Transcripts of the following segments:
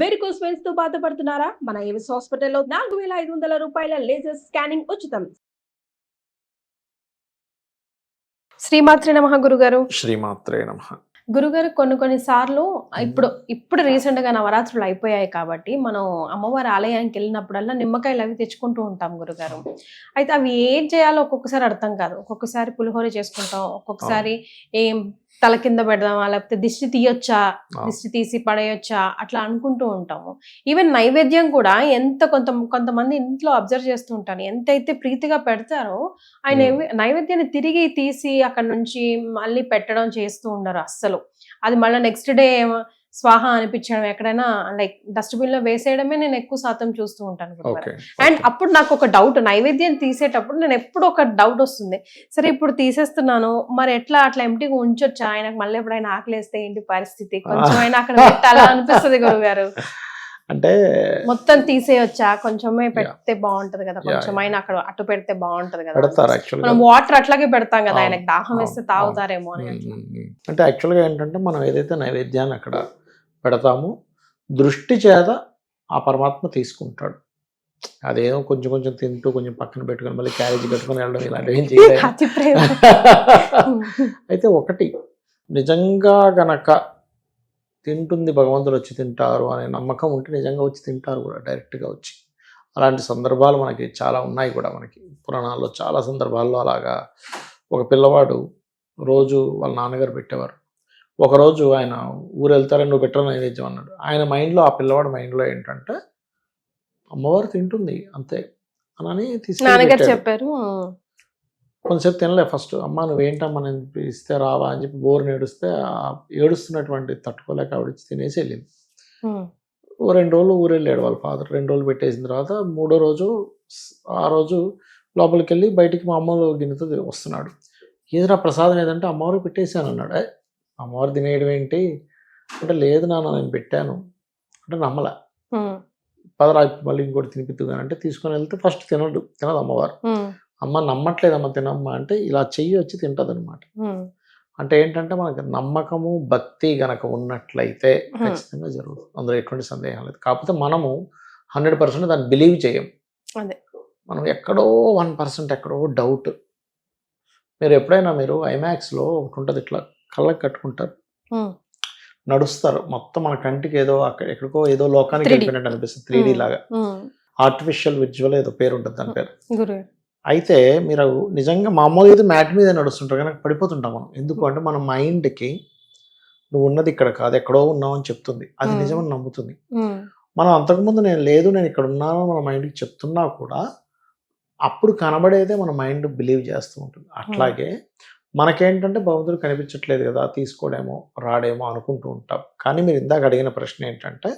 Varicose veins తో బాధపడుతున్నారా? మన ఏవిస్ హాస్పిటల్లో 4500 రూపాయల లేజర్ స్కానింగ్ ఉచితం. శ్రీమాత్రే నమః గురుగారు. శ్రీమాత్రే నమః. గురుగారు, కొన్ని సార్లు ఇప్పుడు రీసెంట్ గా నవరాత్రులు అయిపోయాయి కాబట్టి మనం అమ్మవారి ఆలయానికి వెళ్ళినప్పుడల్లా నిమ్మకాయలు అవి తెచ్చుకుంటూ ఉంటాం గురుగారు. అయితే అవి ఏం చేయాలో ఒక్కొక్కసారి అర్థం కాదు. ఒక్కొక్కసారి పులిహోర చేసుకుంటాం, ఒక్కొక్కసారి ఏం తల కింద పెడదామా, లేకపోతే దిష్టి తీయొచ్చా, దిష్టి తీసి పడేయొచ్చా, అట్లా అనుకుంటూ ఉంటాము. ఈవెన్ నైవేద్యం కూడా కొంతమంది ఇంట్లో అబ్జర్వ్ చేస్తూ ఉంటాను, ఎంతైతే ప్రీతిగా పెడతారో ఆయన నైవేద్యాన్ని తిరిగి తీసి అక్కడ నుంచి మళ్ళీ పెట్టడం చేస్తూ ఉండరు అస్సలు. అది మళ్ళీ నెక్స్ట్ డే స్వాహ అనిపించడం, ఎక్కడైనా లైక్ డస్ట్బిన్ లో వేసేయడమే నేను ఎక్కువ శాతం చూస్తూ ఉంటాను. అండ్ అప్పుడు నాకు ఒక డౌట్, నైవేద్యం తీసేటప్పుడు నేను ఎప్పుడు ఒక డౌట్ వస్తుంది, సరే ఇప్పుడు తీసేస్తున్నాను మరి ఎట్లా అట్లా ఎంటీగా ఉంచొచ్చా, ఆయనకు మళ్ళీ ఎప్పుడైనా ఆకలేస్తే ఏంటి పరిస్థితి, కొంచెం అయినా అక్కడ పెట్టాలా అనిపిస్తుంది గురుగారు. అంటే మొత్తం తీసేయొచ్చా, కొంచెమే పెడితే బాగుంటది కదా, కొంచెమైనా అక్కడ అటు పెడితే బాగుంటది కదా, మనం వాటర్ అట్లాగే పెడతాం కదా, ఆయనకు దాహం వేస్తే తాగుతారేమో అని. అంటే యాక్చువల్గా ఏంటంటే మనం ఏదైతే నైవేద్యాన్ని అక్కడ పెడతాము, దృష్టి చేత ఆ పరమాత్మ తీసుకుంటాడు. అదేమో కొంచెం కొంచెం తింటూ కొంచెం పక్కన పెట్టుకొని మళ్ళీ క్యారేజీ కట్టుకొని వెళ్ళడం ఇలాంటివి ఏం చేయలేదు. అయితే ఒకటి, నిజంగా గనక తింటుంది భగవంతుడు వచ్చి తింటారు అనే నమ్మకం ఉంటే నిజంగా వచ్చి తింటారు కూడా, డైరెక్ట్గా వచ్చి. అలాంటి సందర్భాలు మనకి చాలా ఉన్నాయి కూడా, మనకి పురాణాల్లో చాలా సందర్భాల్లో అలాగా. ఒక పిల్లవాడు రోజు వాళ్ళ నాన్నగారు పెట్టేవారు. ఒకరోజు ఆయన ఊరు వెళ్తారని నువ్వు పెట్టడం నైవేద్యం అన్నాడు. ఆయన మైండ్లో, ఆ పిల్లవాడి మైండ్లో ఏంటంటే అమ్మవారు తింటుంది అంతే అని తీసుకెళ్ళి చెప్పారు. కొంతసేపు తినలే. ఫస్ట్ అమ్మ నువ్వేంటమ్మా నేను ఇస్తే రావా అని చెప్పి బోర్ని ఏడుస్తే, ఏడుస్తున్నటువంటి తట్టుకోలేక ఆవిడ తినేసి వెళ్ళింది. 2 రోజులు ఊరు వెళ్ళాడు వాళ్ళ ఫాదర్. 2 రోజులు పెట్టేసిన తర్వాత 3వ రోజు ఆ రోజు లోపలికి వెళ్ళి బయటికి మా అమ్మలో గిన్నెతో వస్తున్నాడు. ఏదిరా ప్రసాదం ఏదంటే అమ్మవారు పెట్టేశాను అన్నాడు. అమ్మవారు తినేయడం ఏంటి అంటే, లేదు నాన్న నేను పెట్టాను అంటే నమ్మలే. పదరా మళ్ళీ ఇంకోటి తినిపిద్దుగాని అంటే తీసుకొని వెళ్తే ఫస్ట్ తినదు అమ్మవారు. అమ్మ నమ్మట్లేదమ్మ తినమ్మా అంటే ఇలా చెయ్యి వచ్చి తింటది అనమాట. అంటే ఏంటంటే మనకి నమ్మకము భక్తి గనక ఉన్నట్లయితే ఖచ్చితంగా జరుగుతుంది, అందులో ఎటువంటి సందేహం లేదు. కాకపోతే మనము 100% దాన్ని బిలీవ్ చేయం. మనం ఎక్కడో 1% ఎక్కడో డౌట్. మీరు ఎప్పుడైనా ఐమాక్స్లో ఒకటి ఉంటుంది, ఇట్లా కళ్ళకి కట్టుకుంటారు, నడుస్తారు, మొత్తం మన కంటికి ఏదో అక్కడ ఎక్కడికో ఏదో లోకానికి వెళ్ళిపోయినట్టు అనిపిస్తుంది. 3D లాగా, ఆర్టిఫిషియల్ విజువల్ ఏదో పేరు ఉంటుంది దాని పేరు. అయితే మీరు నిజంగా మామూలుగా అయితే మ్యాట్ మీద నడుస్తుంటారు కానీ పడిపోతుంటాం మనం. ఎందుకు అంటే మన మైండ్కి నువ్వు ఉన్నది ఇక్కడ కాదు, ఎక్కడో ఉన్నావు అని చెప్తుంది, అది నిజమని నమ్ముతుంది. మనం అంతకుముందు నేను ఇక్కడ ఉన్నాను మన మైండ్కి చెప్తున్నా కూడా అప్పుడు కనబడేదే మన మైండ్ బిలీవ్ చేస్తూ ఉంటుంది. అట్లాగే మనకేంటంటే భగవంతుడు కనిపించట్లేదు కదా, తీసుకోడేమో రాడేమో అనుకుంటూ ఉంటాం. కానీ మీరు ఇందాక అడిగిన ప్రశ్న ఏంటంటే,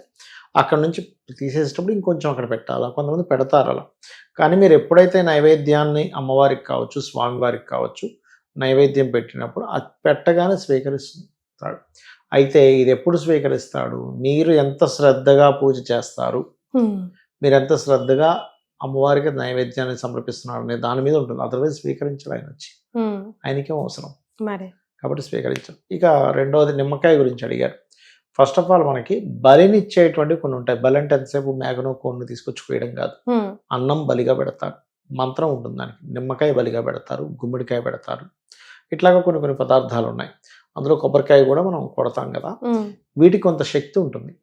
అక్కడ నుంచి తీసేసేటప్పుడు ఇంకొంచెం అక్కడ పెట్టాలా, కొంతమంది పెడతారు అలా. కానీ మీరు ఎప్పుడైతే నైవేద్యాన్ని అమ్మవారికి కావచ్చు స్వామివారికి కావచ్చు నైవేద్యం పెట్టినప్పుడు అది పెట్టగానే స్వీకరిస్తాడు. అయితే ఇది ఎప్పుడు స్వీకరిస్తాడు, మీరు ఎంత శ్రద్ధగా పూజ చేస్తారు, మీరు ఎంత శ్రద్ధగా అమ్మవారికి నైవేద్యాన్ని సమర్పిస్తున్నాడు అనే దాని మీద ఉంటుంది. అదర్వైజ్ స్వీకరించాడు ఆయన వచ్చి, ఆయనకేం అవసరం కాబట్టి స్వీకరించాం. ఇక రెండవది నిమ్మకాయ గురించి అడిగారు. ఫస్ట్ ఆఫ్ ఆల్ మనకి బలినిచ్చేటువంటి కొన్ని ఉంటాయి. బలి అంటే ఎంతసేపు మేకను కోడిని తీసుకొచ్చి పోయడం కాదు, అన్నం బలిగా పెడతారు, మంత్రం ఉంటుంది దానికి. నిమ్మకాయ బలిగా పెడతారు, గుమ్మడికాయ పెడతారు, ఇట్లాగా కొన్ని పదార్థాలు ఉన్నాయి. అందులో కొబ్బరికాయ కూడా మనం కొడతాం కదా, వీటికి కొంత శక్తి ఉంటుంది.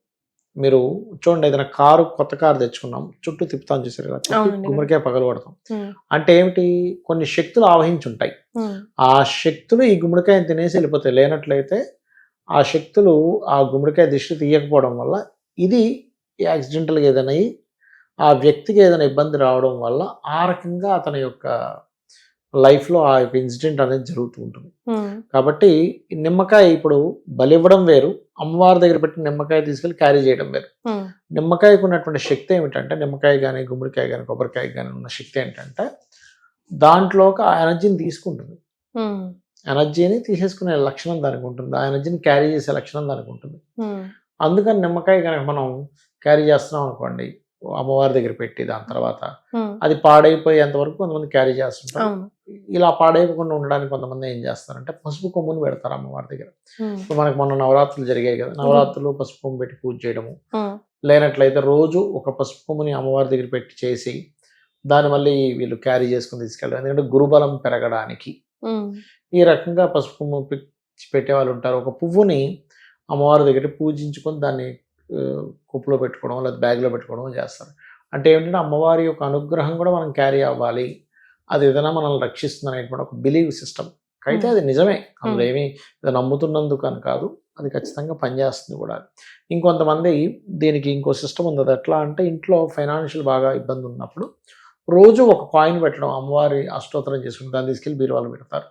మీరు చూడండి, ఏదైనా కొత్త కారు తెచ్చుకున్నాం, చుట్టూ తిప్పుతాం చూసారు కదా, గుమ్మడికాయ పగలు కొడతాం అంటే ఏమిటి, కొన్ని శక్తులు ఆవహించుంటాయి. ఆ శక్తులు ఈ గుమ్మడికాయని తినేసి వెళ్ళిపోతాయి. లేనట్లయితే ఆ శక్తులు ఆ గుమ్మడికాయ దిష్టి తీయకపోవడం వల్ల ఇది యాక్సిడెంటల్గా ఏదైనా ఆ వ్యక్తికి ఏదైనా ఇబ్బంది రావడం వల్ల ఆ రకంగా అతని యొక్క లైఫ్లో ఆ యొక్క ఇన్సిడెంట్ అనేది జరుగుతూ ఉంటుంది. కాబట్టి నిమ్మకాయ ఇప్పుడు బలి ఇవ్వడం వేరు, అమ్మవారి దగ్గర పెట్టిన నిమ్మకాయ తీసుకెళ్ళి క్యారీ చేయడం వేరు. నిమ్మకాయకు ఉన్నటువంటి శక్తి ఏమిటంటే, నిమ్మకాయ కానీ గుమ్మడికాయ కానీ కొబ్బరికాయ కానీ ఉన్న శక్తి ఏంటంటే, దాంట్లో ఆ ఎనర్జీని తీసుకుంటుంది, ఎనర్జీని తీసేసుకునే లక్షణం దానికి ఉంటుంది, ఆ ఎనర్జీని క్యారీ చేసే లక్షణం దానికి ఉంటుంది. అందుకని నిమ్మకాయ కనుక మనం క్యారీ చేస్తున్నాం అనుకోండి అమ్మవారి దగ్గర పెట్టి, దాని తర్వాత అది పాడైపోయేంత వరకు కొంతమంది క్యారీ చేస్తుంటారు. ఇలా పాడైపోకుండా ఉండడానికి కొంతమంది ఏం చేస్తారంటే పసుపు కొమ్మును పెడతారు అమ్మవారి దగ్గర. ఇప్పుడు మనకి మొన్న నవరాత్రులు జరిగాయి కదా, నవరాత్రులు పసుపు కొమ్ము పెట్టి పూజ చేయడము, లేనట్లయితే రోజు ఒక పసుపు కొమ్ముని అమ్మవారి దగ్గర పెట్టి చేసి దాన్ని మళ్ళీ వీళ్ళు క్యారీ చేసుకుని తీసుకెళ్ళడం, ఎందుకంటే గురుబలం పెరగడానికి. ఈ రకంగా పసుపు కొమ్ము పెట్టే వాళ్ళు ఉంటారు. ఒక పువ్వుని అమ్మవారి దగ్గర పూజించుకొని దాన్ని కుప్పులో పెట్టుకోవడం లేదా బ్యాగ్లో పెట్టుకోవడం చేస్తారు. అంటే ఏంటంటే అమ్మవారి యొక్క అనుగ్రహం కూడా మనం క్యారీ అవ్వాలి, అది ఏదైనా మనల్ని రక్షిస్తుంది అనేటువంటి ఒక బిలీవ్ సిస్టమ్. అయితే అది నిజమే, అందులో ఏమీ నమ్ముతున్నందుకు అని కాదు, అది ఖచ్చితంగా పనిచేస్తుంది కూడా. ఇంకొంతమంది దీనికి ఇంకో సిస్టమ్ ఉంది. అది ఎట్లా అంటే ఇంట్లో ఫైనాన్షియల్ బాగా ఇబ్బంది ఉన్నప్పుడు రోజు ఒక కాయిన్ పెట్టడం, అమ్మవారి అష్టోత్తరం చేసుకుని దాన్ని తీసుకెళ్ళి బీరువాలో పెడతారు.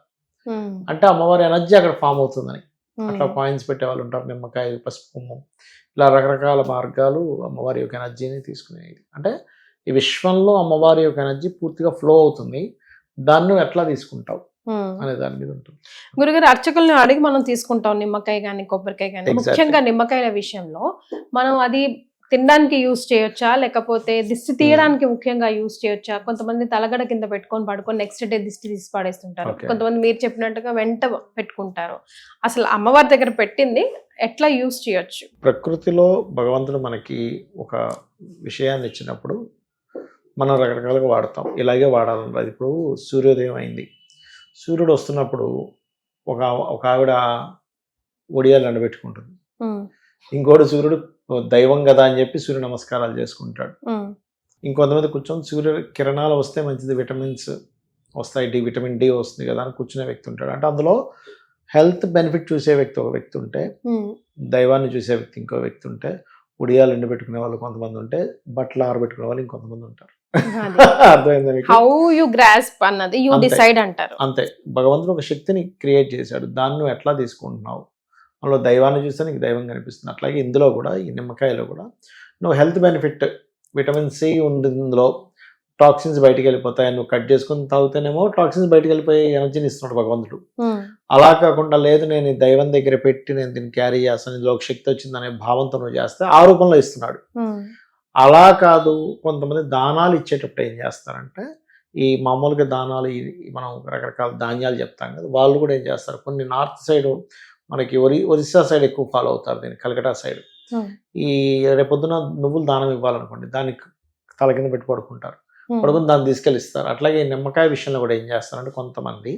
అంటే అమ్మవారి ఎనర్జీ అక్కడ ఫామ్ అవుతుందని అట్లా కాయిన్స్ పెట్టే వాళ్ళు ఉంటారు. నిమ్మకాయ, పసుపు కొమ్ము, ఇలా రకరకాల మార్గాలు అమ్మవారి యొక్క ఎనర్జీని తీసుకునేది. అంటే ఈ విశ్వంలో అమ్మవారి యొక్క ఎనర్జీ పూర్తిగా ఫ్లో అవుతుంది, దాన్ని ఎట్లా తీసుకుంటావు అనే దాని మీద ఉంటుంది. గురుగారు, అర్చకుల్ని అడిగి మనం తీసుకుంటాం నిమ్మకాయ కానీ కొబ్బరికాయ కానీ. ముఖ్యంగా నిమ్మకాయల విషయంలో మనం అది తినడానికి యూజ్ చేయొచ్చా, లేకపోతే దిష్టి తీయడానికి ముఖ్యంగా యూజ్ చేయొచ్చా? కొంతమంది తలగడ కింద పెట్టుకొని పడుకొని నెక్స్ట్ డే దిష్టి తీసి పాడేస్తుంటారు. కొంతమంది మీరు చెప్పినట్టుగా వెంట పెట్టుకుంటారు. అసలు అమ్మవారి దగ్గర పెట్టింది ఎట్లా యూజ్ చేయొచ్చు? ప్రకృతిలో భగవంతుడు మనకి ఒక విషయాన్ని ఇచ్చినప్పుడు మనం రకరకాలుగా వాడతాం. ఇలాగే వాడాలన్నది. ఇప్పుడు సూర్యోదయం అయింది, సూర్యుడు వస్తున్నప్పుడు ఒక ఆవిడ ఒడియాలు ఎండబెట్టుకుంటుంది, ఇంకోటి సూర్యుడు దైవం కదా అని చెప్పి సూర్య నమస్కారాలు చేసుకుంటాడు. ఇంకొంతమంది కూర్చొని సూర్య కిరణాలు వస్తే మంచిది, విటమిన్స్ వస్తాయి, విటమిన్ డి వస్తుంది కదా అని కూర్చునే వ్యక్తి ఉంటాడు. అంటే అందులో హెల్త్ బెనిఫిట్ చూసే వ్యక్తి ఒక వ్యక్తి ఉంటే, దైవాన్ని చూసే వ్యక్తి ఇంకో వ్యక్తి ఉంటే, ఉడియాలు ఎండబెట్టుకునే వాళ్ళు కొంతమంది ఉంటే, బట్టలు ఆరబెట్టుకునే వాళ్ళు ఇంకొంతమంది ఉంటారు. అర్థమైంది? హౌ యు గ్రాస్ప్ అన్నది యు డిసైడ్ అంటారు. అంతే. భగవంతుడు ఒక శక్తిని క్రియేట్ చేశాడు, దాన్ని నువ్వు ఎట్లా తీసుకుంటున్నావు. అందులో దైవాన్ని చూస్తే నీకు దైవం కనిపిస్తుంది. అట్లాగే ఇందులో కూడా, ఈ నిమ్మకాయలో కూడా నువ్వు హెల్త్ బెనిఫిట్, విటమిన్ సి ఉంది ఇందులో, టాక్సిన్స్ బయటికి వెళ్ళిపోతాయి. నువ్వు కట్ చేసుకుని తాగితేనేమో టాక్సిన్స్ బయటికి వెళ్ళిపోయి ఎనర్జీని ఇస్తున్నాడు భగవంతుడు. అలా కాకుండా లేదు నేను ఈ దైవం దగ్గర పెట్టి నేను దీన్ని క్యారీ చేస్తాను, ఇందులో ఒక శక్తి వచ్చింది అనే భావంతో నువ్వు చేస్తే ఆ రూపంలో ఇస్తున్నాడు. అలా కాదు, కొంతమంది దానాలు ఇచ్చేటప్పుడు ఏం చేస్తారంటే, ఈ మామూలుగా దానాలు మనం రకరకాల ధాన్యాలు చెప్తాం కదా, వాళ్ళు కూడా ఏం చేస్తారు, కొన్ని నార్త్ సైడ్ మనకి ఒరిస్సా సైడ్ ఎక్కువ ఫాలో అవుతారు దీన్ని, కలకటా సైడ్. ఈ రేపొద్దున నువ్వులు దానం ఇవ్వాలనుకోండి, దానికి తల కింద పెట్టి పడుకుంటారు, పడుకుని దాన్ని తీసుకెళ్ళిస్తారు. అట్లాగే నిమ్మకాయ విషయంలో కూడా ఏం చేస్తారంటే, కొంతమంది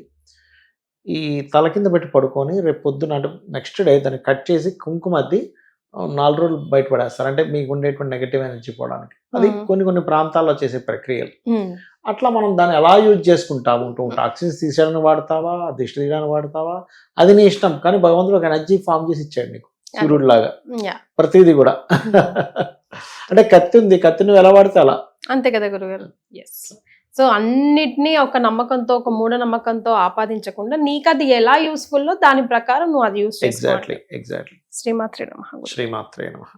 ఈ తల కింద పెట్టి పడుకొని రేపు పొద్దున అంటే నెక్స్ట్ డే దాన్ని కట్ చేసి కుంకుమ అద్ది 4 రోజులు బయటపడేస్తారు. అంటే మీకు ఉండేటువంటి నెగటివ్ ఎనర్జీ పోవడానికి. అది కొన్ని ప్రాంతాల్లో చేసే ప్రక్రియలు. అట్లా మనం దాన్ని ఎలా యూజ్ చేసుకుంటాము, టాక్సిన్స్ తీసేయడానికి వాడతావా, దిష్టి తీయడానికి వాడతావా, అది నీ ఇష్టం. కానీ భగవంతుడు ఒక ఎనర్జీ ఫామ్ చేసి ఇచ్చాడు నీకు, సూర్యుడు లాగా ప్రతిదీ కూడా. అంటే కత్తి ఉంది, కత్తి నువ్వు ఎలా వాడితే అలా. అంతే కదా గురుగారు. ఎస్. సో అన్నిటినీ ఒక నమ్మకంతో, ఒక మూఢ నమ్మకంతో ఆపాదించకుండా నీకు అది ఎలా యూస్ఫుల్లో దాని ప్రకారం నువ్వు అది యూస్ చేసుకోవాలి. ఎగ్జాక్ట్లీ. శ్రీమాత్రే నమః. శ్రీమాత్రే నమః.